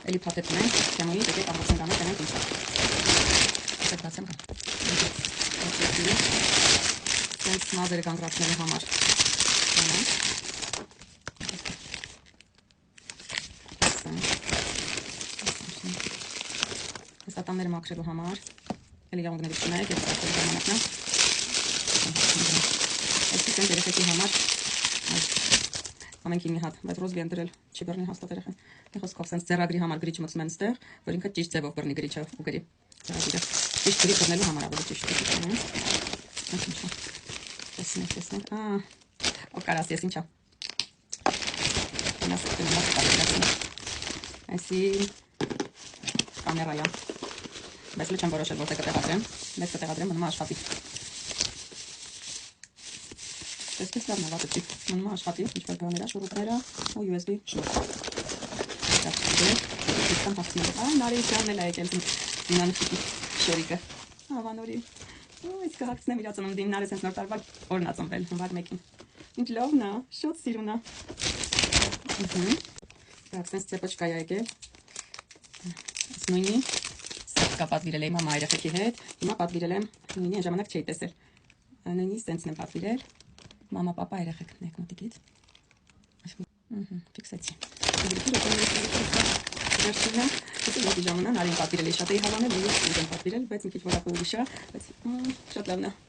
էլի փաթեթ ունենք, թեմոյի եկեք ամբողջն գանք տենենք ինչ է։ Ասեք բացեմ հա։ Սենց մազերը կանգրացնելու համար։ Ատամները մաքրելու համար էլի եղունգներից չնայեք և ծախելու ժամանակն է այսպես են երեխեքի համար ամենքին մի հատ, բայց ռոզվի են դրել չի բռնի հաստատ երեխեն մի խոսքով սենց ձեռագրի համար գրիչ մտցում են ստեղ, որ ինքը ճիշտ ձևով բռնի գրիչը ու գրի ձեռագիրը ճիշտ գրի բռնելու համար ավելի ճիշտ տեսնենք, ով կարաս ես ինչա այսի կամերայա բայց լի չեմ որոշել որտեղ կտեղադրեմ, մեծ կտեղադրեմ, մնում աշխատի տեսքից լավն է վատը չի, մնում աշխատի, ինչ-որ բաները, շուրուպները ու USB շուրուպ իսկան հասցնելով, նարի իսյանն էլ է եկել զինանշիկի շորիկը հավանորի, իսկ կհացնեմ իրա ծնունդին, նարի սենց նոր տարվա օրն է ծնվել, հնվար մեկին ինչ լովն է, շոտ սիրուն է սենց ծեպոչկա է եկել նույնի պատվիրել եմ մամա երեխեքի հետ, հիմա պատվիրել եմ նույնի այն ժամանակ չէի տեսել նույնի սենցն եմ պատվիրել մամա պապա երեխեքն եք մոտիկից ֆիքսեցի ժամանակ նարին պատվիրել էի շատ էի հավանել նույնի եմ պատվիրել բայց մի քիչ որակը ուրիշ է բայց շատ լավն է